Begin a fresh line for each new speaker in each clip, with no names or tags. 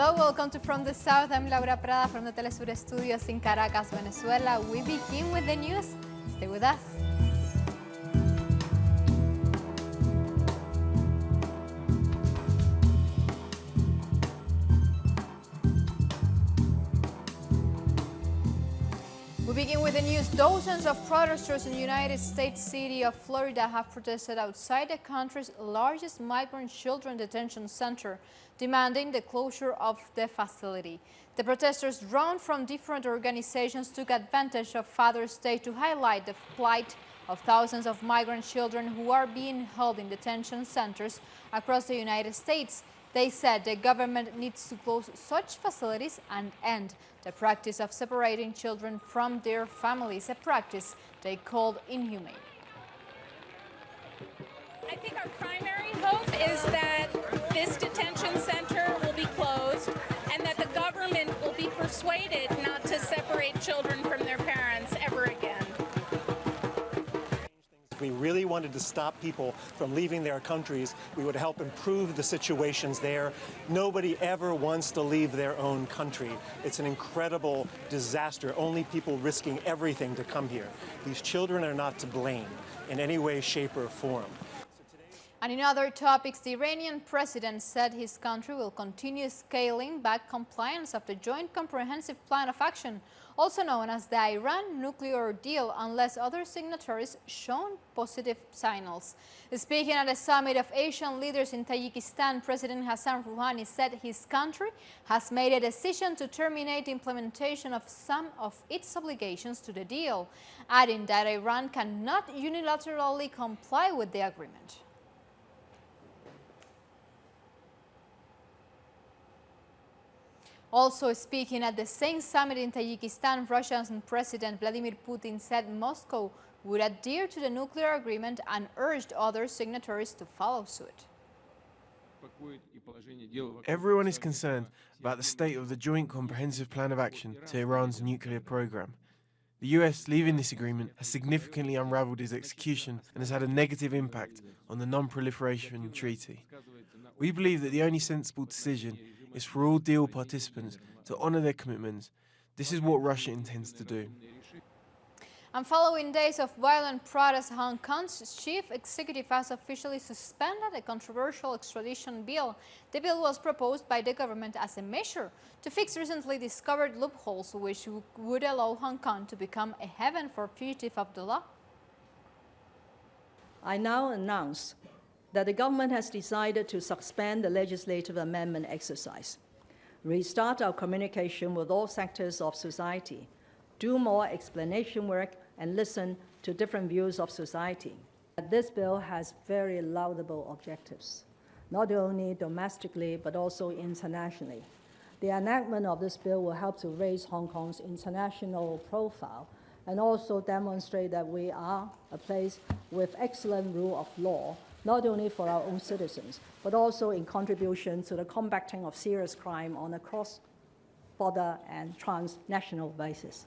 Hello, welcome to From the South. I'm Laura Prada from the Telesur Studios in Caracas, Venezuela. We begin with the news. Stay with us. We begin with the news. Dozens of protesters in the United States city of Florida have protested outside the country's largest migrant children detention center, demanding the closure of the facility. The protesters, drawn from different organizations, took advantage of Father's Day to highlight the plight of thousands of migrant children who are being held in detention centers across the United States. They said the government needs to close such facilities and end the practice of separating children from their families, a practice they called inhumane.
I think our primary hope is that this detention center will be closed and that the government will be persuaded not to separate children from their parents ever again.
If we really wanted to stop people from leaving their countries, we would help improve the situations there. Nobody ever wants to leave their own country. It's an incredible disaster, only people risking everything to come here. These children are not to blame in any way, shape, or form.
And in other topics, the Iranian president said his country will continue scaling back compliance of the Joint Comprehensive Plan of Action, also known as the Iran nuclear deal, unless other signatories show positive signals. Speaking at a summit of Asian leaders in Tajikistan, President Hassan Rouhani said his country has made a decision to terminate implementation of some of its obligations to the deal, adding that Iran cannot unilaterally comply with the agreement. Also speaking at the same summit in Tajikistan, Russian President Vladimir Putin said Moscow would adhere to the nuclear agreement and urged other signatories to follow suit.
Everyone is concerned about the state of the Joint Comprehensive Plan of Action to Iran's nuclear program. The US leaving this agreement has significantly unraveled its execution and has had a negative impact on the Non-Proliferation Treaty. We believe that the only sensible decision is for all deal participants to honor their commitments. This is what Russia intends to do.
And following days of violent protests, Hong Kong's chief executive has officially suspended a controversial extradition bill. The bill was proposed by the government as a measure to fix recently discovered loopholes which would allow Hong Kong to become a haven for fugitives of the law.
I now announce that the government has decided to suspend the legislative amendment exercise, restart our communication with all sectors of society, do more explanation work, and listen to different views of society. This bill has very laudable objectives, not only domestically but also internationally. The enactment of this bill will help to raise Hong Kong's international profile and also demonstrate that we are a place with excellent rule of law, not only for our own citizens, but also in contribution to the combating of serious crime on a cross-border and transnational basis.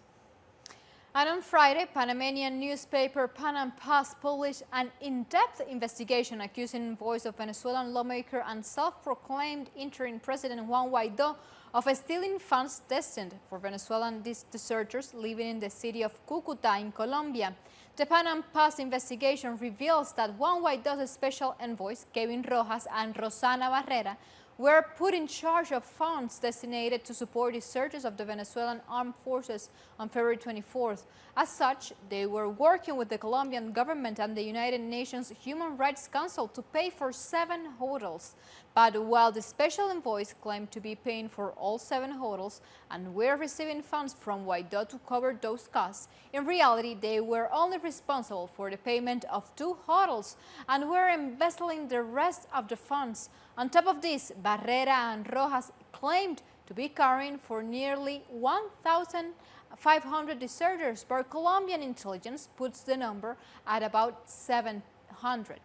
And on Friday, Panamanian newspaper Pan Am Paz published an in-depth investigation accusing Voice of Venezuelan lawmaker and self-proclaimed interim President Juan Guaidó of stealing funds destined for Venezuelan deserters living in the city of Cúcuta in Colombia. The Pan Am Paz investigation reveals that Juan Guaidó's special envoys, Kevin Rojas and Rosana Barrera, were put in charge of funds designated to support the searches of the Venezuelan armed forces on February 24th. As such, they were working with the Colombian government and the United Nations Human Rights Council to pay for 7 hotels. But while the special envoys claimed to be paying for all 7 hotels and were receiving funds from Guaidó to cover those costs, in reality they were only responsible for the payment of 2 hotels and were embezzling the rest of the funds. On top of this, Barrera and Rojas claimed to be caring for nearly 1,500 deserters, but Colombian intelligence puts the number at about 700.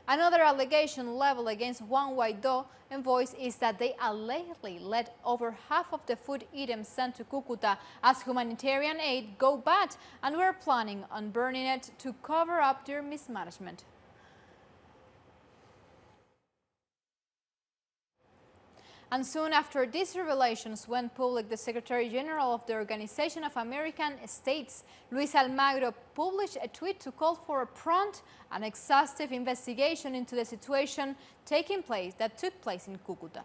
Another allegation leveled against Juan Guaidó envoys is that they allegedly let over half of the food items sent to Cúcuta as humanitarian aid go bad and were planning on burning it to cover up their mismanagement. And soon after these revelations went public, the Secretary General of the Organization of American States, Luis Almagro, published a tweet to call for a prompt and exhaustive investigation into the situation that took place in Cucuta.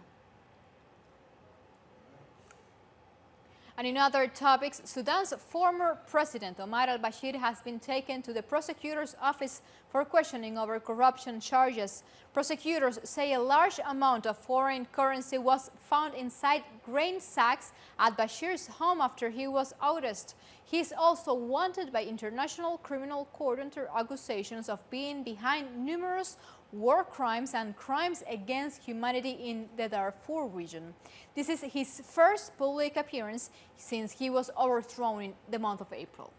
And in other topics, Sudan's former president, Omar al-Bashir, has been taken to the prosecutor's office for questioning over corruption charges. Prosecutors say a large amount of foreign currency was found inside grain sacks at Bashir's home after he was ousted. He is also wanted by International Criminal Court under accusations of being behind numerous war crimes and crimes against humanity in the Darfur region. This is his first public appearance since he was overthrown in the month of April.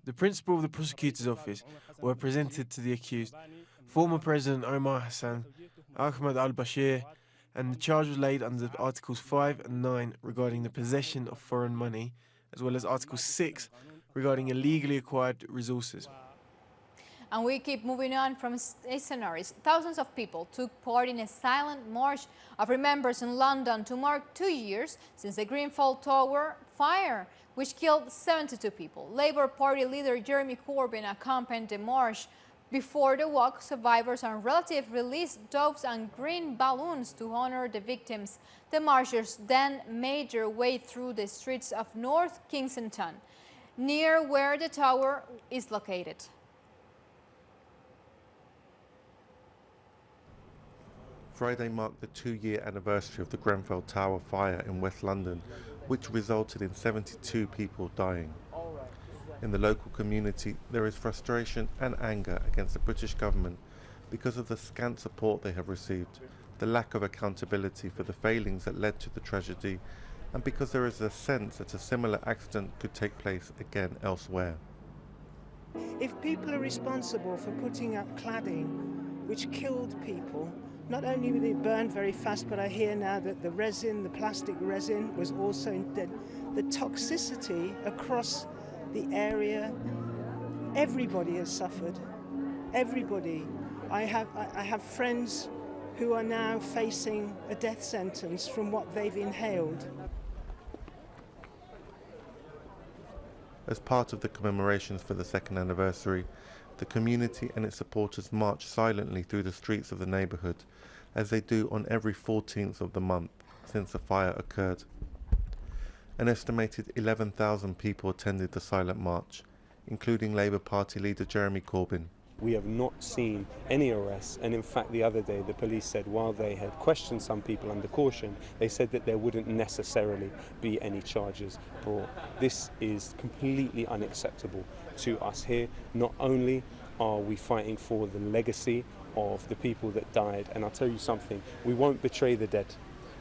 The principal of the prosecutor's office were presented to the accused, former President Omar Hassan, Ahmed al-Bashir, and the charge was laid under Articles 5 and 9 regarding the possession of foreign money, as well as Article 6 regarding illegally acquired resources.
And we keep moving on from scenarios. Thousands of people took part in a silent march of remembrance in London to mark 2 years since the Grenfell Tower fire, which killed 72 people. Labour Party leader Jeremy Corbyn accompanied the march. Before the walk, survivors and relatives released doves and green balloons to honor the victims. The marchers then made their way through the streets of North Kensington, near where the tower is located.
Friday marked the 2-year anniversary of the Grenfell Tower fire in West London, which resulted in 72 people dying. In the local community, there is frustration and anger against the British government because of the scant support they have received, the lack of accountability for the failings that led to the tragedy, and because there is a sense that a similar accident could take place again elsewhere.
If people are responsible for putting up cladding which killed people, not only did it burn very fast, but I hear now that the resin, the plastic resin, was also dead. The toxicity across the area, everybody has suffered. Everybody. I have friends who are now facing a death sentence from what they've inhaled.
As part of the commemorations for the second anniversary, the community and its supporters marched silently through the streets of the neighbourhood, as they do on every 14th of the month since the fire occurred. An estimated 11,000 people attended the silent march, including Labour Party leader Jeremy Corbyn.
We have not seen any arrests, and in fact the other day the police said while they had questioned some people under caution, they said that there wouldn't necessarily be any charges brought. This is completely unacceptable to us here. Not only are we fighting for the legacy of the people that died, and I'll tell you something, we won't betray the dead,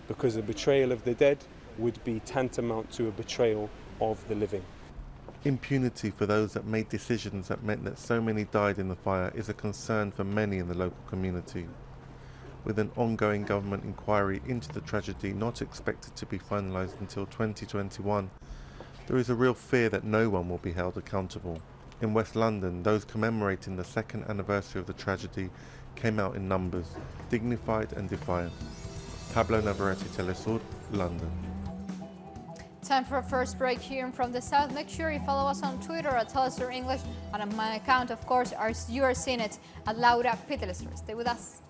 because a betrayal of the dead would be tantamount to a betrayal of the living.
Impunity for those that made decisions that meant that so many died in the fire is a concern for many in the local community. With an ongoing government inquiry into the tragedy not expected to be finalised until 2021, there is a real fear that no one will be held accountable. In West London, those commemorating the second anniversary of the tragedy came out in numbers, dignified and defiant. Pablo Navarrete, Telesur, London.
Time for a first break here from the South. Make sure you follow us on Twitter at Telesur English, and on my account, of course, you are seeing it at Laura P. Telesur. Stay with us.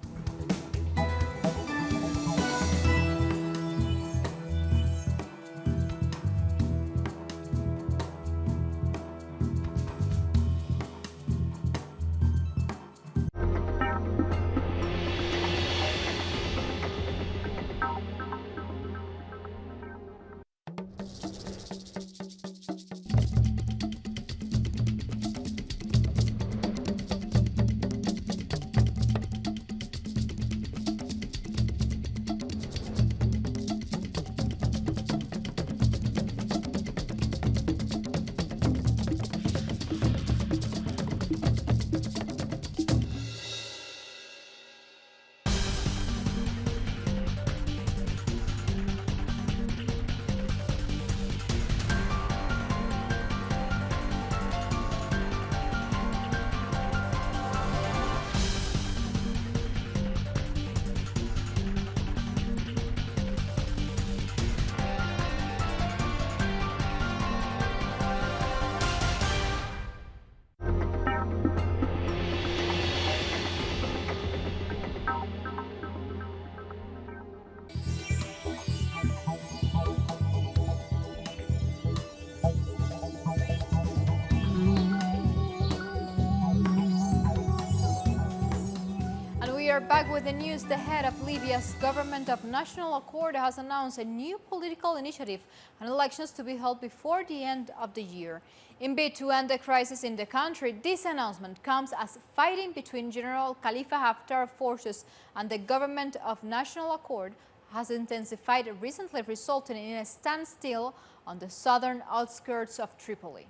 are back with the news. The head of Libya's government of national accord has announced a new political initiative and elections to be held before the end of the year. In bid to end the crisis in the country, this announcement comes as fighting between General Khalifa Haftar forces and the government of national accord has intensified, recently resulting in a standstill on the southern outskirts of Tripoli.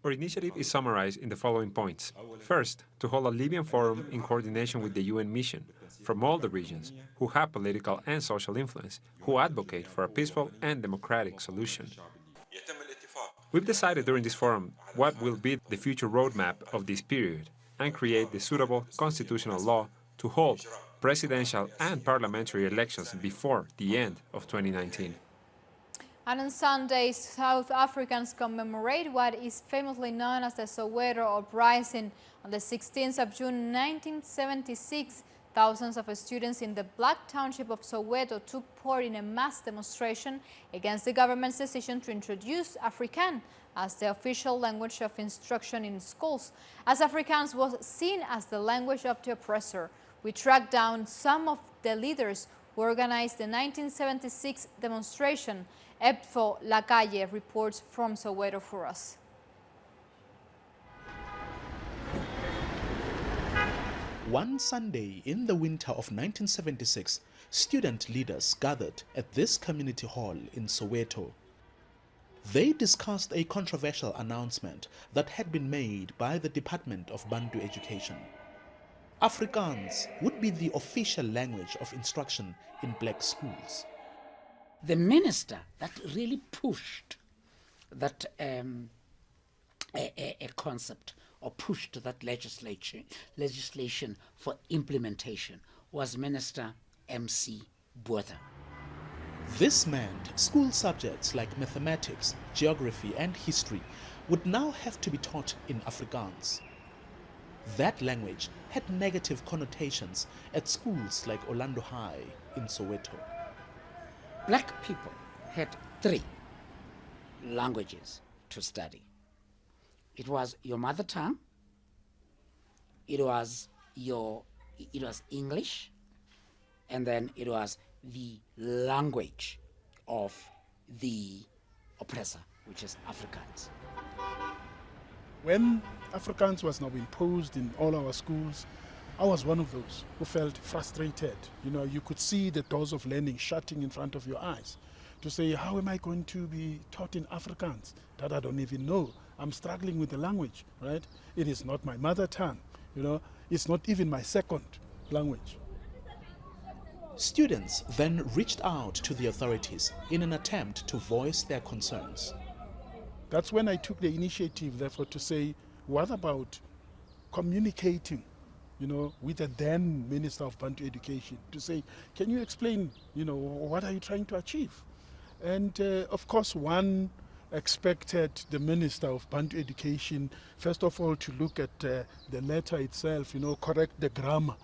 Our initiative is summarized in the following points. First, to hold a Libyan forum in coordination with the UN mission from all the regions who have political and social influence, who advocate for a peaceful and democratic solution. We've decided during this forum what will be the future roadmap of this period and create the suitable constitutional law to hold presidential and parliamentary elections before the end of 2019.
And on Sunday, South Africans commemorate what is famously known as the Soweto Uprising. On the 16th of June 1976, thousands of students in the Black Township of Soweto took part in a mass demonstration against the government's decision to introduce Afrikaans as the official language of instruction in schools, as Afrikaans was seen as the language of the oppressor. We tracked down some of the leaders who organized the 1976 demonstration. Epfo Lacalle reports from Soweto for us.
One Sunday in the winter of 1976, student leaders gathered at this community hall in Soweto. They discussed a controversial announcement that had been made by the Department of Bantu Education. Afrikaans would be the official language of instruction in black schools.
The minister that really pushed that a concept or pushed that legislation for implementation was Minister M.C. Botha.
This meant school subjects like mathematics, geography and history would now have to be taught in Afrikaans. That language had negative connotations at schools like Orlando High in Soweto.
Black people had 3 languages to study. It was your mother tongue, it was English, and then it was the language of the oppressor, which is Afrikaans.
When Afrikaans was now imposed in all our schools, I was one of those who felt frustrated. You know, you could see the doors of learning shutting in front of your eyes to say, how am I going to be taught in Afrikaans that I don't even know? I'm struggling with the language, right? It is not my mother tongue, you know, it's not even my second language.
Students then reached out to the authorities in an attempt to voice their concerns.
That's when I took the initiative, therefore, to say, what about communicating, you know, with the then Minister of Bantu Education to say, can you explain, you know, what are you trying to achieve? And of course, one expected the Minister of Bantu Education, first of all, to look at the letter itself, you know, correct the grammar,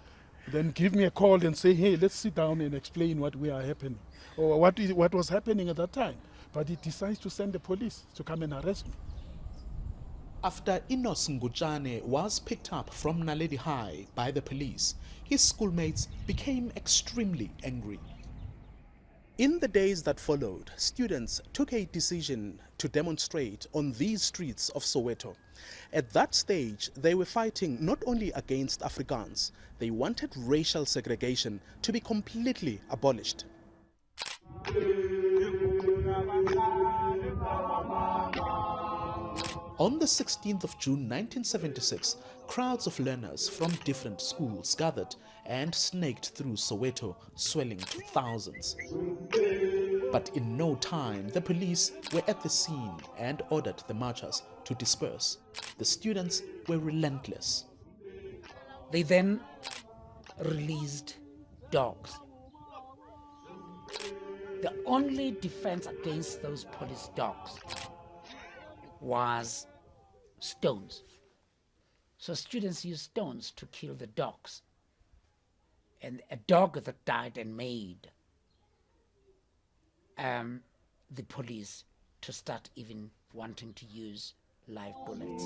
then give me a call and say, hey, let's sit down and explain what what was happening at that time. But he decides to send the police to come and arrest me.
After Enos Ngujane was picked up from Naledi High by the police, his schoolmates became extremely angry. In the days that followed, students took a decision to demonstrate on these streets of Soweto. At that stage, they were fighting not only against Afrikaans, they wanted racial segregation to be completely abolished. On the 16th of June 1976, crowds of learners from different schools gathered and snaked through Soweto, swelling to thousands. But in no time, the police were at the scene and ordered the marchers to disperse. The students were relentless.
They then released dogs. The only defense against those police dogs was stones. So students used stones to kill the dogs. And a dog that died and made the police to start even wanting to use live bullets.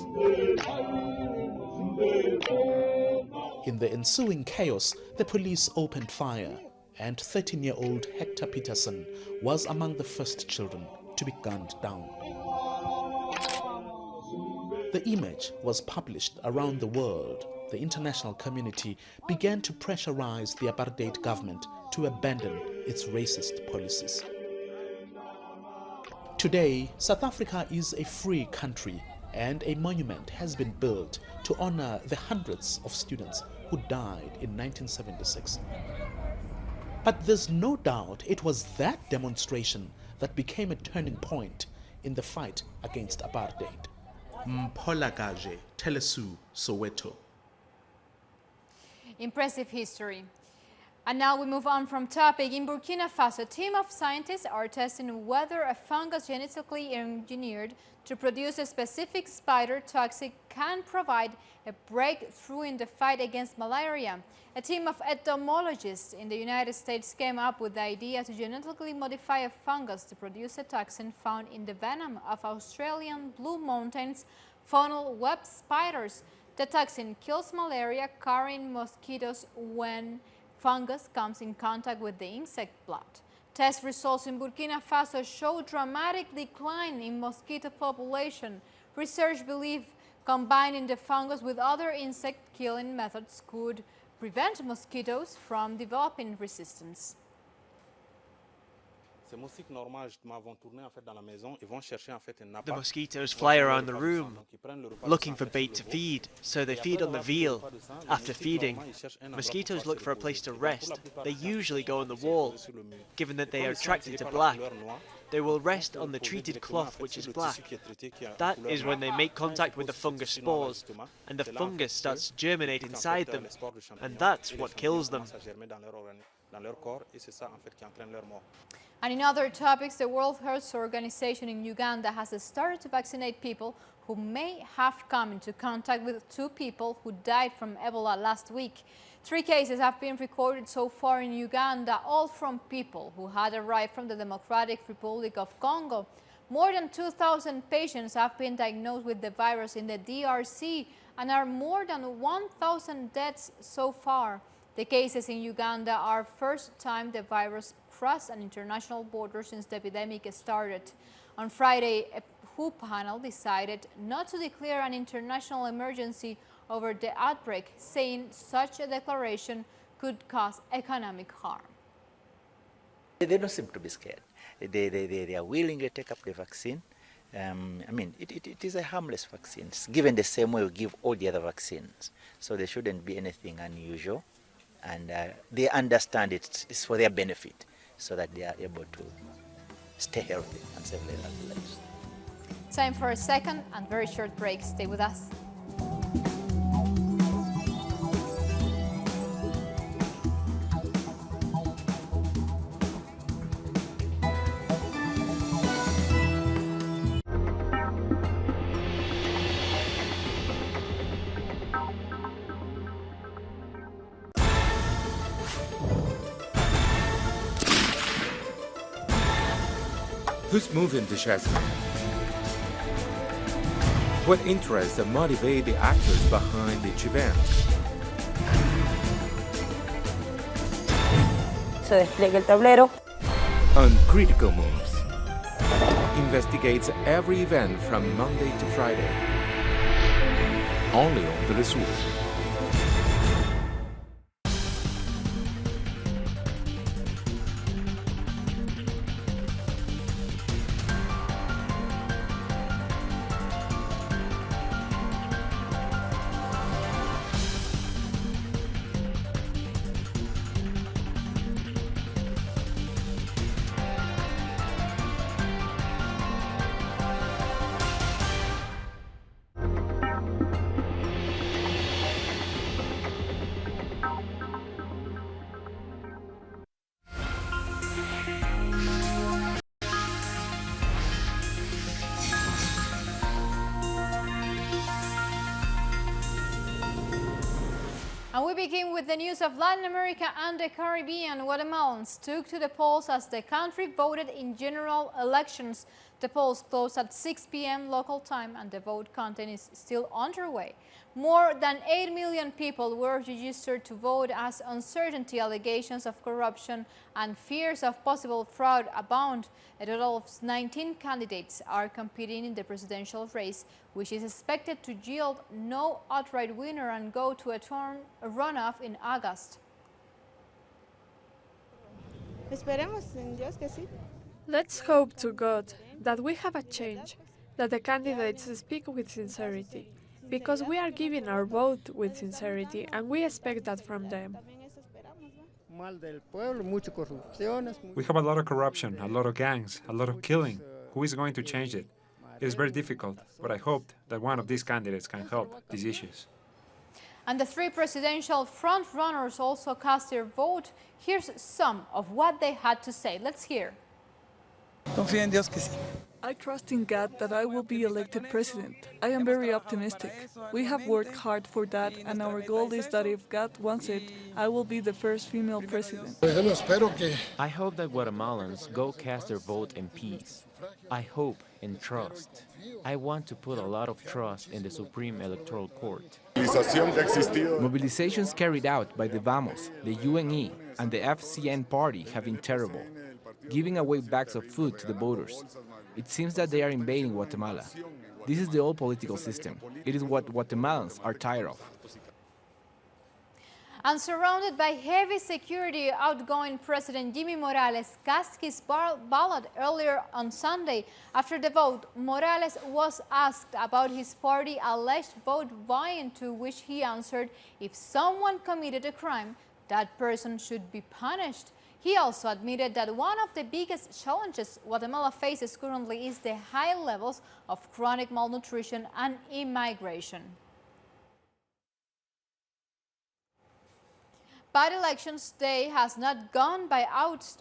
In the ensuing chaos, the police opened fire, and 13-year-old Hector Peterson was among the first children to be gunned down. The image was published around the world. The international community began to pressurize the apartheid government to abandon its racist policies. Today, South Africa is a free country, and a monument has been built to honor the hundreds of students who died in 1976. But there's no doubt it was that demonstration that became a turning point in the fight against apartheid. Mpolakaje, Telesu, Soweto.
Impressive history. And now we move on from topic. In Burkina Faso, a team of scientists are testing whether a fungus genetically engineered to produce a specific spider toxic can provide a breakthrough in the fight against malaria. A team of entomologists in the United States came up with the idea to genetically modify a fungus to produce a toxin found in the venom of Australian Blue Mountains funnel web spiders. The toxin kills malaria-carrying mosquitoes when fungus comes in contact with the insect blood. Test results in Burkina Faso show dramatic decline in mosquito population. Research believes combining the fungus with other insect-killing methods could prevent mosquitoes from developing resistance.
The mosquitoes fly around the room, looking for bait to feed, so they feed on the veal. After feeding, mosquitoes look for a place to rest. They usually go on the wall. Given that they are attracted to black, they will rest on the treated cloth, which is black. That is when they make contact with the fungus spores, and the fungus starts to germinate inside them, and that's what kills them.
And in other topics, the World Health Organization in Uganda has started to vaccinate people who may have come into contact with 2 people who died from Ebola last week. 3 cases have been recorded so far in Uganda, all from people who had arrived from the Democratic Republic of Congo. More than 2,000 patients have been diagnosed with the virus in the DRC, and are more than 1,000 deaths so far. The cases in Uganda are first time the virus crossed an international border since the epidemic started. On Friday, a WHO panel decided not to declare an international emergency over the outbreak, saying such a declaration could cause economic harm.
They don't seem to be scared. They are willing to take up the vaccine. I mean, it is a harmless vaccine. It's given the same way we give all the other vaccines. So there shouldn't be anything unusual. And they understand it's for their benefit, so that they are able to stay healthy and save their lives.
Time for a second and very short break. Stay with us.
Who's moving the chessmen? What interests motivate the actors behind each event?
Se despliega el tablero.
Uncritical Moves investigates every event from Monday to Friday. Only on Telesur.
And we begin with the news of Latin America and the Caribbean. Guatemalans took to the polls as the country voted in general elections The polls closed at 6 p.m. local time and the vote counting is still underway. More than 8 million people were registered to vote as uncertainty, allegations of corruption and fears of possible fraud abound. A total of 19 candidates are competing in the presidential race, which is expected to yield no outright winner and go to a runoff in August.
Let's hope to God that we have a change, that the candidates speak with sincerity, because we are giving our vote with sincerity and we expect that from them.
We have a lot of corruption, a lot of gangs, a lot of killing. Who is going to change it? It is very difficult, but I hope that one of these candidates can help these issues.
And the three presidential front-runners also cast their vote. Here's some of what they had to say. Let's hear.
I trust in God that I will be elected president. I am very optimistic. We have worked hard for that, and our goal is that if God wants it, I will be the first female president.
I hope that Guatemalans go cast their vote in peace. I hope and trust. I want to put a lot of trust in the Supreme Electoral Court.
Mobilizations carried out by the Vamos, the UNE, and the FCN party have been terrible, giving away bags of food to the voters. It seems that they are invading Guatemala. This is the old political system. It is what Guatemalans are tired of.
And surrounded by heavy security, outgoing President Jimmy Morales cast his ballot earlier on Sunday. After the vote, Morales was asked about his party's alleged vote buying, to which he answered, if someone committed a crime, that person should be punished. He also admitted that one of the biggest challenges Guatemala faces currently is the high levels of chronic malnutrition and immigration. But Elections Day has not gone by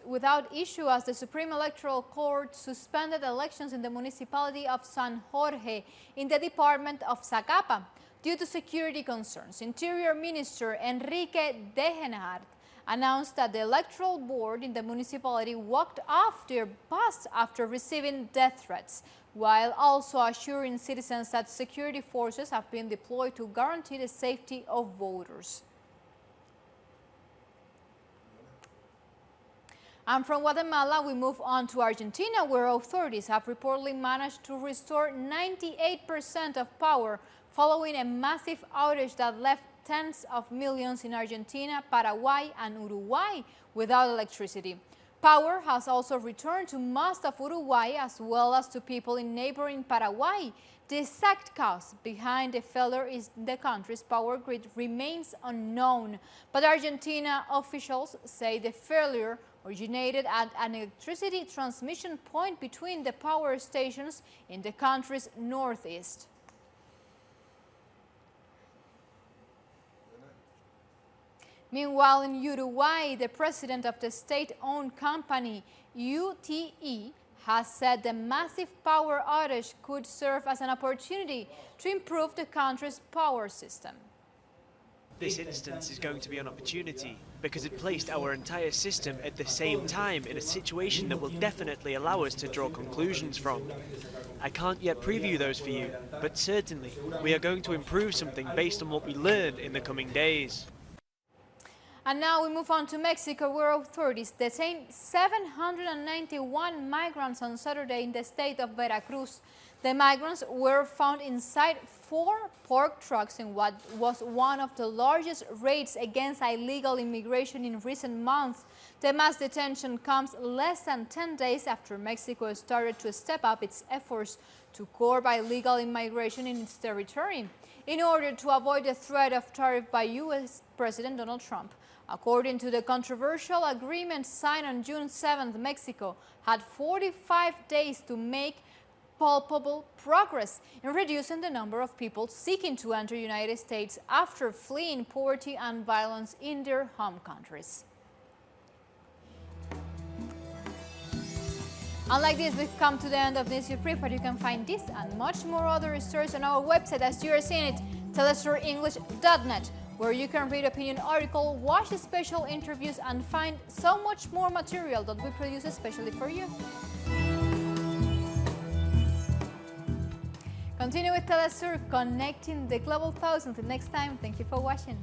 without issue, as the Supreme Electoral Court suspended elections in the municipality of San Jorge in the department of Zacapa due to security concerns. Interior Minister Enrique Degenhardt announced that the electoral board in the municipality walked off their posts after receiving death threats, while also assuring citizens that security forces have been deployed to guarantee the safety of voters. And from Guatemala, we move on to Argentina, where authorities have reportedly managed to restore 98% of power following a massive outage that left tens of millions in Argentina, Paraguay, and Uruguay without electricity. Power has also returned to most of Uruguay as well as to people in neighboring Paraguay. The exact cause behind the failure in the country's power grid remains unknown, but Argentina officials say the failure originated at an electricity transmission point between the power stations in the country's northeast. Meanwhile, in Uruguay, the president of the state-owned company UTE has said the massive power outage could serve as an opportunity to improve the country's power system.
This instance is going to be an opportunity because it placed our entire system at the same time in a situation that will definitely allow us to draw conclusions from. I can't yet preview those for you, but certainly we are going to improve something based on what we learn in the coming days.
And now we move on to Mexico, where authorities detained 791 migrants on Saturday in the state of Veracruz. The migrants were found inside 4 pork trucks in what was one of the largest raids against illegal immigration in recent months. The mass detention comes less than 10 days after Mexico started to step up its efforts to curb illegal immigration in its territory in order to avoid the threat of tariff by U.S. President Donald Trump. According to the controversial agreement signed on June 7th, Mexico had 45 days to make palpable progress in reducing the number of people seeking to enter the United States after fleeing poverty and violence in their home countries. And like this, we've come to the end of this brief, but you can find this and much more other stories on our website as you are seeing it, telestorenglish.net, where you can read opinion articles, watch special interviews, and find so much more material that we produce especially for you. Continue with Telesur, connecting the global south. Until next time, thank you for watching.